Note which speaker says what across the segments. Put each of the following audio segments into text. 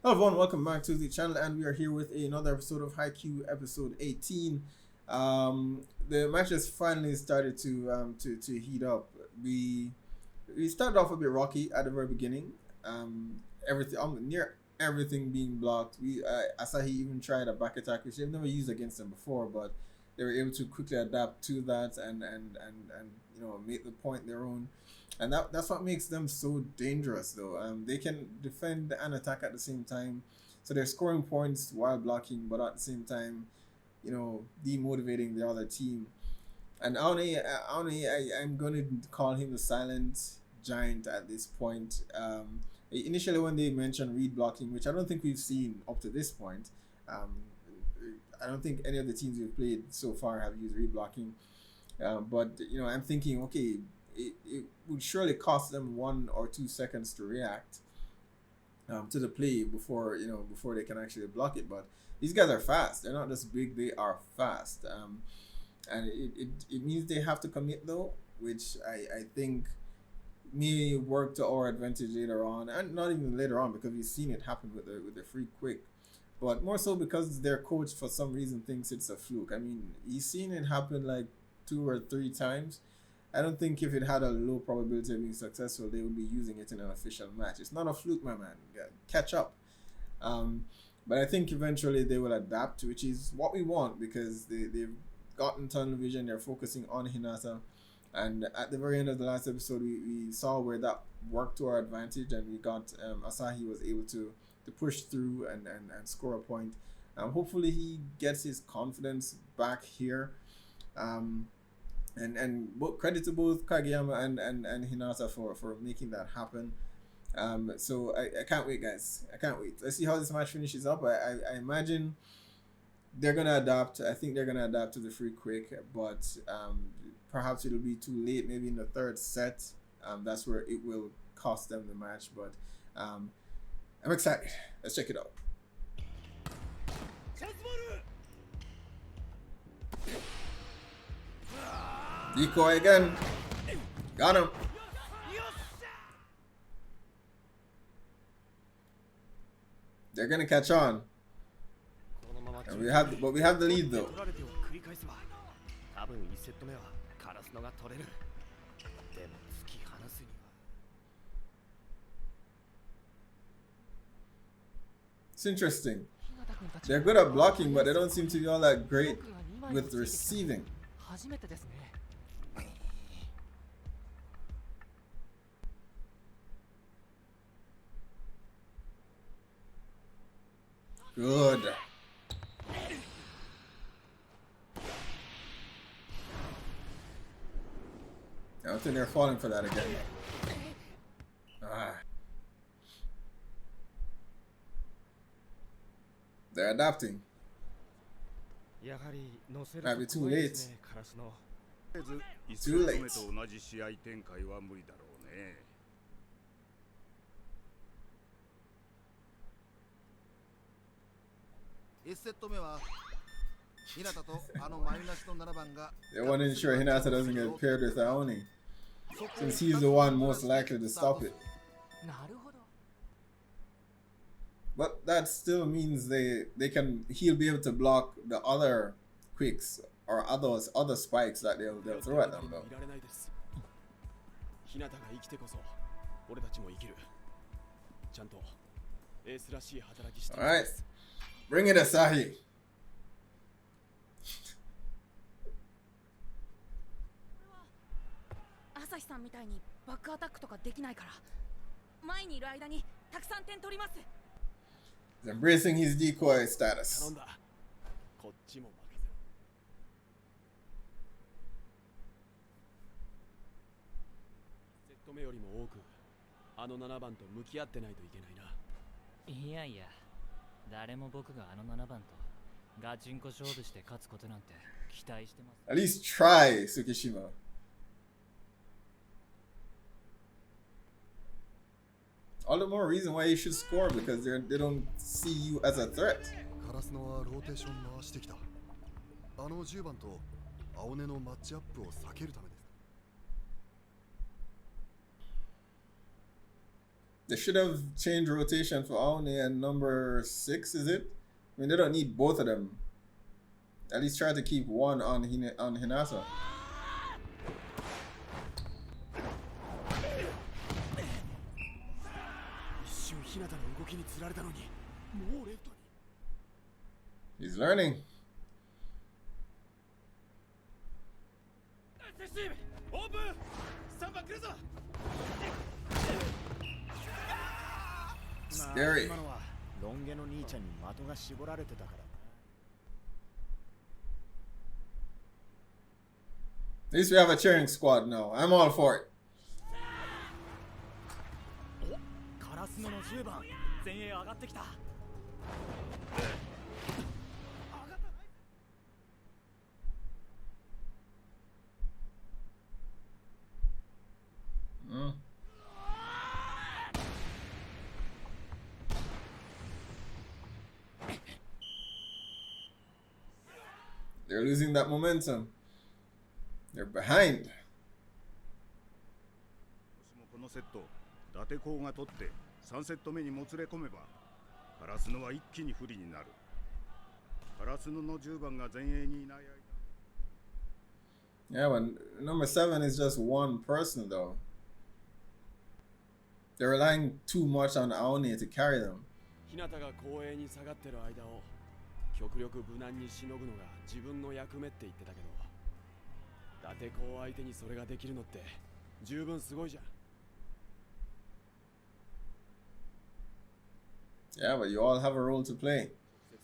Speaker 1: Hello everyone, welcome back to the channel, and we are here with another episode of Haikyu, episode 18. The match has finally started to heat up. We started off a bit rocky at the very beginning. Everything near everything being blocked. Asahi even tried a back attack, which they've never used against them before, but they were able to quickly adapt to that and make the point their own. And that's what makes them so dangerous, though. They can defend and attack at the same time, so they're scoring points while blocking, but at the same time, demotivating the other team. And I'm going to call him the silent giant at this point. Initially, when they mentioned read blocking, which I don't think we've seen up to this point, um, I don't think any of the teams we've played so far have used read blocking. But I'm thinking, okay, it would surely cost them 1 or 2 seconds to react to the play before they can actually block it. But these guys are fast. They're not just big; they are fast. And it means they have to commit though, which I think may work to our advantage later on, and not even later on because we've seen it happen with the free quick. But more so because their coach for some reason thinks it's a fluke. I mean, he's seen it happen like 2 or 3 times. I don't think if it had a low probability of being successful, they would be using it in an official match. It's not a fluke, my man. Catch up. Um, but I think eventually they will adapt, which is what we want because they've gotten tunnel vision. They're focusing on Hinata. And at the very end of the last episode, we saw where that worked to our advantage, and we got Asahi was able to push through and score a point. Hopefully, he gets his confidence back here. And credit to both Kageyama and Hinata for making that happen. So I can't wait, guys. I can't wait. Let's see how this match finishes up. I imagine they're gonna adapt. I think they're gonna adapt to the free quick, but perhaps it'll be too late. Maybe in the third set, that's where it will cost them the match. But I'm excited. Let's check it out. Decoy again. Got him. They're gonna catch on. And we have the lead though. It's interesting. They're good at blocking, but they don't seem to be all that great with receiving. Good. I don't think they're falling for that again. They're adapting. Might be too late. Too late. They want to ensure Hinata doesn't get paired with Aoni, since he's the one most likely to stop it. But that still means he'll be able to block the other quicks or other spikes that they'll throw at them though. Alright. Bring it, Asahi. He's embracing his decoy status. At least try, Tsukishima. All the more reason why you should score, because they don't see you as a threat. They should have changed rotation for Aone and number 6, is it? I mean, they don't need both of them. At least try to keep one on Hinata. He's learning. Scary. At least we have a cheering squad now. I'm all for it. They're losing that momentum. They're behind.
Speaker 2: このセット、伊達校が取って3セット目にもつれ込めば、カラスノは一気に不利になる。カラスノの10番が前衛にいない間。
Speaker 1: Yeah, but number 7 is just one person though. They're relying too much on Aone to carry them.
Speaker 3: 日向が後衛に下がってる間を極力無難にしのぐのが自分の役目って言ってたけど、伊達校相手にそれができるのって十分すごいじゃん。
Speaker 1: Yeah, but you all have a role to play.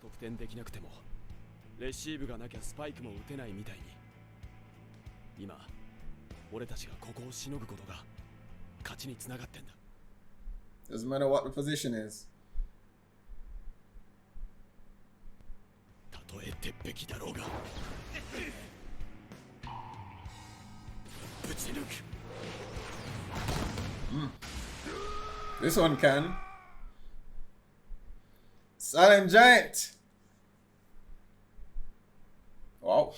Speaker 3: 得点できなくてもレシーブがなきゃスパイクも打てないみたいに、今俺たちがここをしのぐことが勝ちにつながってんだ。
Speaker 1: Doesn't matter what the position is.
Speaker 3: たとえ鉄壁だろうがぶち抜く。
Speaker 1: This one can. Silent Giant. Wow.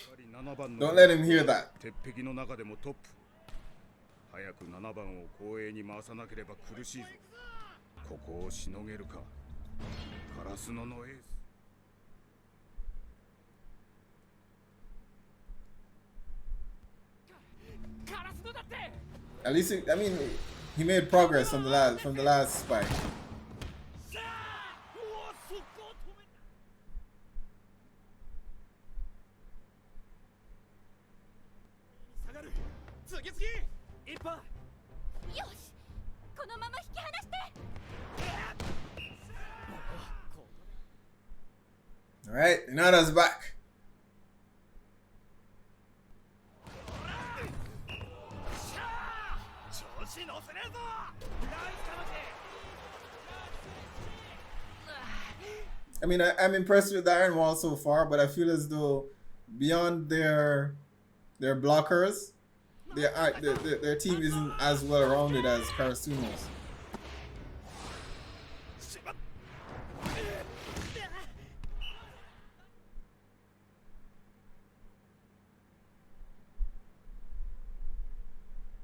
Speaker 1: Don't let him hear that.
Speaker 2: 鉄壁の中でもトップ。早く7番を後衛に回さなければ苦しいぞ。ここをしのげるか。カラスノのエース。
Speaker 1: At least, I mean, he made progress from the last spike. All right, Hinata's back. I mean, I'm impressed with the Iron Wall so far, but I feel as though beyond their blockers, their team isn't as well rounded as Karasuno's.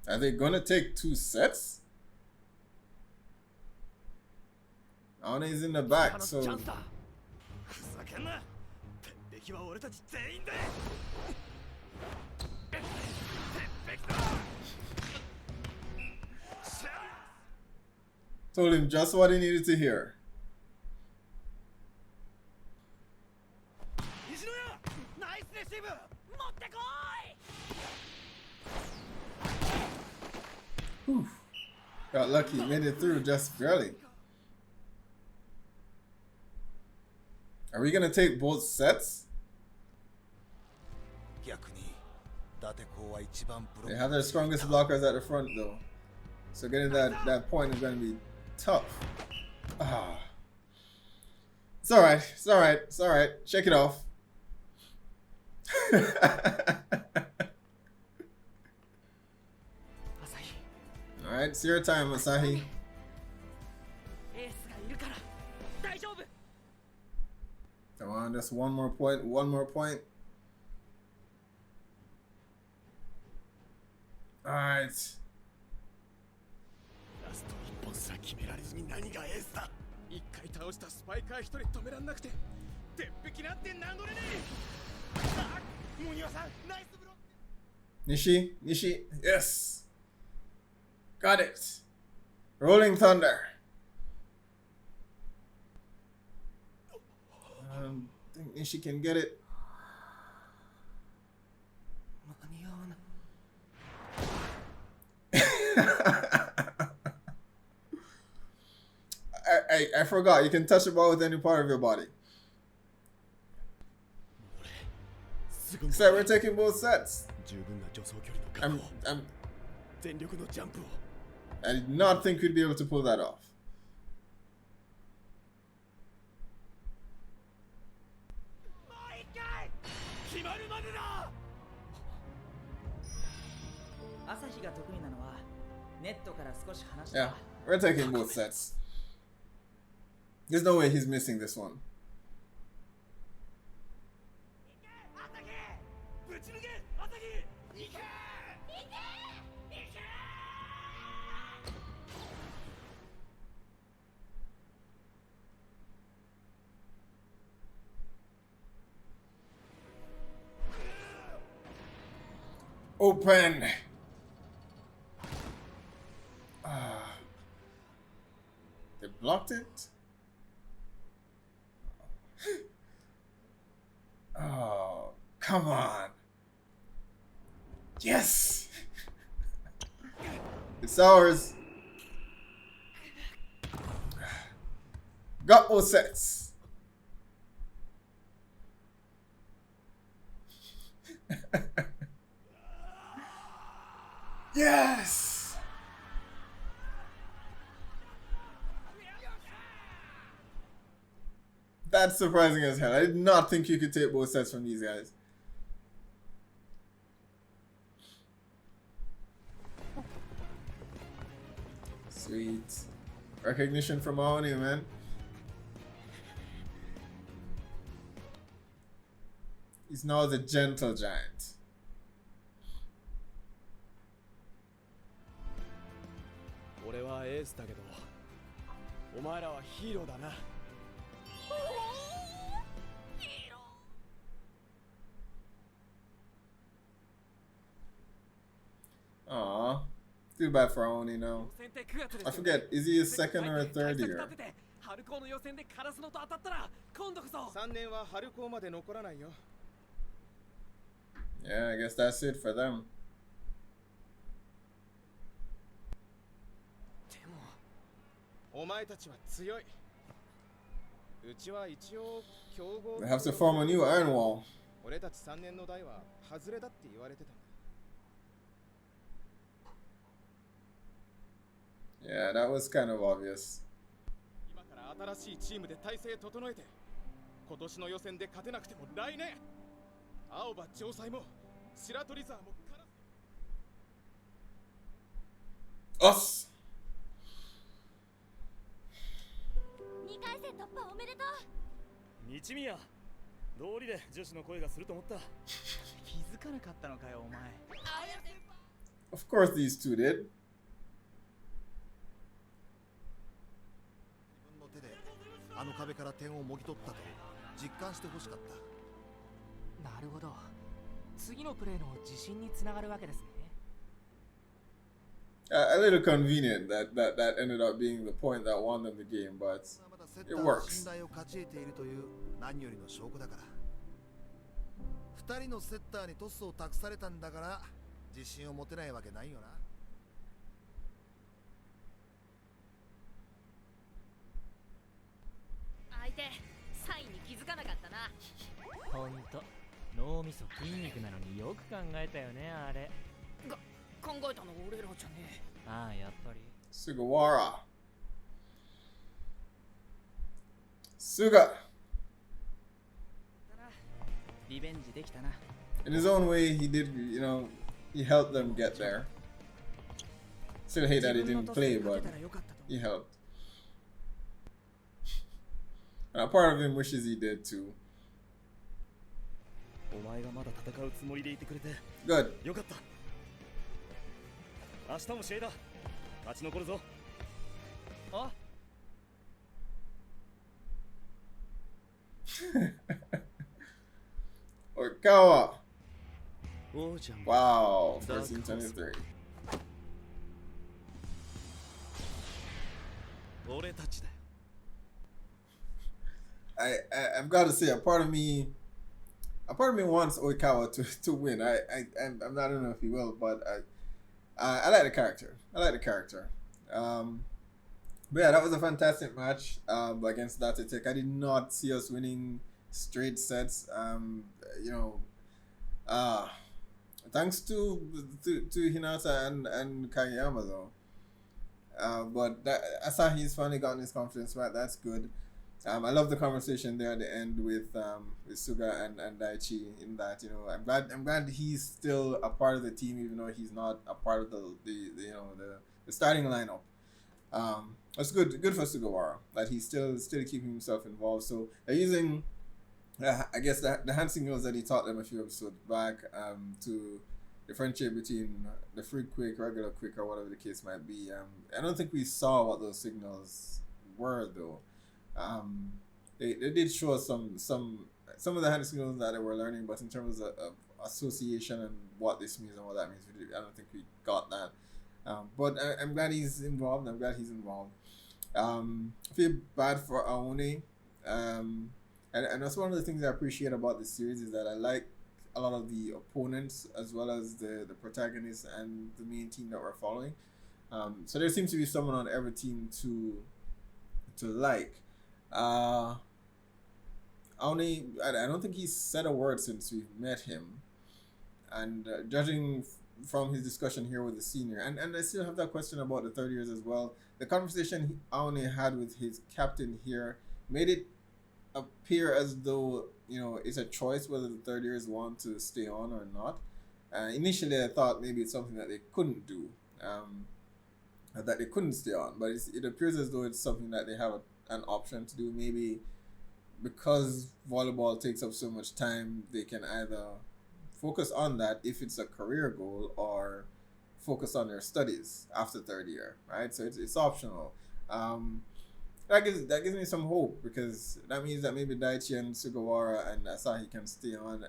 Speaker 1: Are they gonna take 2 sets? Aone's in the back, so. Told him just what he needed to hear. Whew. Got lucky, made it through just barely. Are we gonna take both sets? They have their strongest blockers at the front though. So getting that point is gonna be tough. Ah. It's alright, it's alright, it's alright. Shake it off. Alright, it's your time, Asahi. Come on, just one more point, one more point. Alright.
Speaker 3: さ決められずに何がエースだ。一回倒したスパイカー一人止めらんなくて鉄壁なんて名乗れねえ。あ、モニワさんナイスブロック。
Speaker 1: Nishi, yes. Got it. Rolling Thunder. I think Nishi can get it. I forgot. You can touch the ball with any part of your body. So we're taking both sets. I did not think we'd be able to pull that off. Yeah, we're taking both sets. There's no way he's missing this one. Open. They blocked it. Oh, come on. Yes. It's ours. Got both sets. Yes. That's surprising as hell. I did not think you could take both sets from these guys. Sweet. Recognition from Mahoney, man. He's now the gentle giant. Aw, too bad for Oni now. I forget, is he a second or a third year? Yeah, I guess that's it for them. They have to form a new iron wall. Yeah, that was kind of obvious. Us. Of course these two did. A little convenient that ended up being the point that won them the game, but it works. Sugawara. Suga. In his own way, he did, you know, he helped them get there. Still hate that he didn't play, but he helped. And a part of him wishes he did too. Good.
Speaker 4: あ
Speaker 1: Oikawa.
Speaker 4: 王者も
Speaker 1: Wow,
Speaker 4: Dark
Speaker 1: first in
Speaker 4: horse.
Speaker 1: 23.
Speaker 4: 俺たちだよ
Speaker 1: I've got to say, a part of me wants Oikawa to win. I'm not, I don't know if he will, but I like the character. But yeah, that was a fantastic match against Datetek. I did not see us winning straight sets. Thanks to Hinata and Kageyama though. But Asahi's finally gotten his confidence back. That's good. I love the conversation there at the end with Suga and Daichi. In that, I'm glad he's still a part of the team, even though he's not a part of the starting lineup. That's good for Sugawara that he's still keeping himself involved. So they're using, I guess, the hand signals that he taught them a few episodes back to differentiate between the free quick, regular quick, or whatever the case might be. I don't think we saw what those signals were though. They did show us some of the hand signals that they were learning, but in terms of association and what this means and what that means, I don't think we got that. But I'm glad he's involved. I feel bad for Aone. And that's one of the things I appreciate about this series is that I like a lot of the opponents as well as the protagonists and the main team that we're following. So there seems to be someone on every team to like. Aone, I don't think he's said a word since we've met him. And judging from his discussion here with the senior, and I still have that question about the third years as well. The conversation Aone had with his captain here made it appear as though it's a choice whether the third years want to stay on or not. Initially, I thought maybe it's something that they couldn't do, that they couldn't stay on, but it appears as though it's something that they have an option to do. Maybe because volleyball takes up so much time, they can either focus on that if it's a career goal or focus on their studies after third year, right? So it's optional. That gives me some hope because that means that maybe Daichi and Sugawara and Asahi can stay on.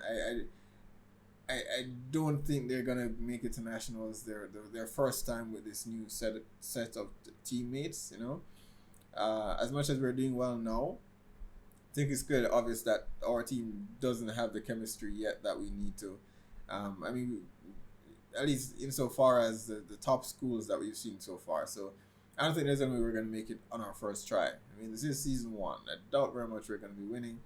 Speaker 1: I don't think they're gonna make it to nationals their first time with this new set of teammates. As much as we're doing well now, I think it's clearly obvious that our team doesn't have the chemistry yet that we need to. I mean, at least insofar as the top schools that we've seen so far. So I don't think there's any way we're going to make it on our first try. I mean, this is season 1. I doubt very much we're going to be winning.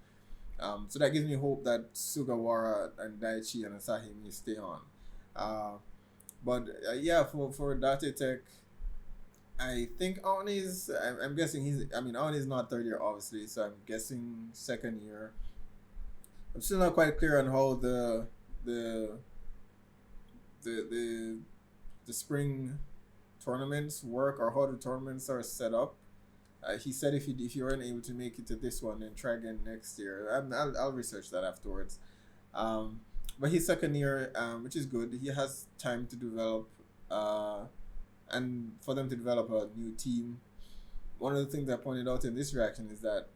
Speaker 1: So that gives me hope that Sugawara and Daichi and Asahi may stay on. But for Datetek, I think Aone's, I'm guessing Aone's not third year, obviously, so I'm guessing second year. I'm still not quite clear on how the spring tournaments work or how the tournaments are set up. He said if you weren't able to make it to this one, then try again next year. I'll research that afterwards. But he's second year, which is good. He has time to develop, and for them to develop a new team. One of the things I pointed out in this reaction is that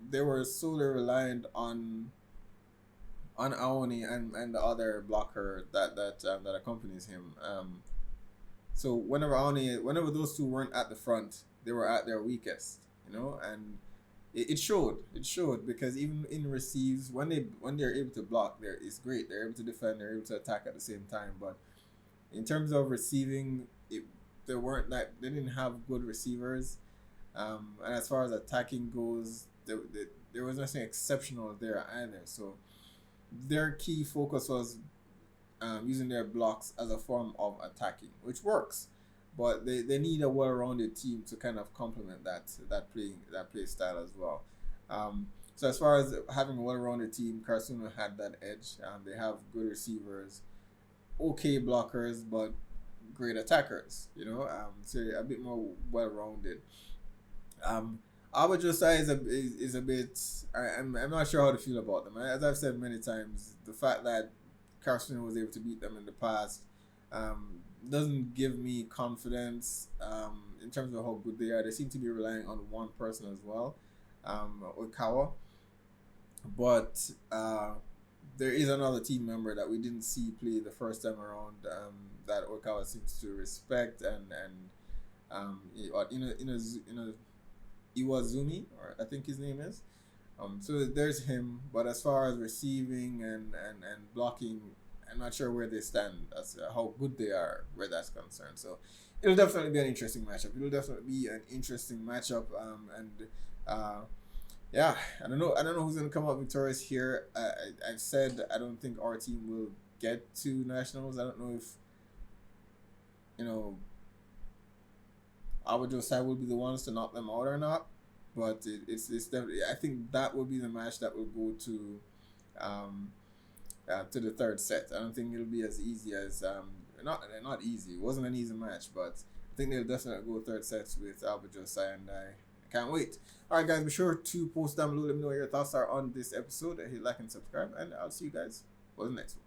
Speaker 1: they were solely reliant on Aoni and the other blocker that accompanies him. So whenever those two weren't at the front, they were at their weakest, and it showed because even in receives, when they're able to block, it's great. They're able to defend, they're able to attack at the same time. But in terms of receiving, they didn't have good receivers, and as far as attacking goes, there was nothing exceptional there either. So their key focus was using their blocks as a form of attacking, which works, but they need a well-rounded team to kind of complement that play style as well. So as far as having a well-rounded team, Karasuno had that edge. They have good receivers, okay blockers, but great attackers. So a bit more well-rounded. Awa Josai is a bit. I'm not sure how to feel about them. As I've said many times, the fact that Karasuno was able to beat them in the past, doesn't give me confidence in terms of how good they are. They seem to be relying on one person as well, Oikawa. But there is another team member that we didn't see play the first time around that Oikawa seems to respect Iwazumi, or I think his name is. So there's him, but as far as receiving and blocking, I'm not sure where they stand as how good they are where that's concerned. So it'll definitely be an interesting matchup. Yeah, I don't know who's gonna come out victorious here. I've said I don't think our team will get to nationals. I don't know if Abu Josai will be the ones to knock them out or not, but it's definitely, I think that will be the match that will go to the third set. I don't think it'll be as easy as not easy. It wasn't an easy match, but I think they'll definitely go third sets with Abu Josai, and I can't wait. All right, guys, be sure to post down below. Let me know what your thoughts are on this episode. Hit like and subscribe, and I'll see you guys for the next one.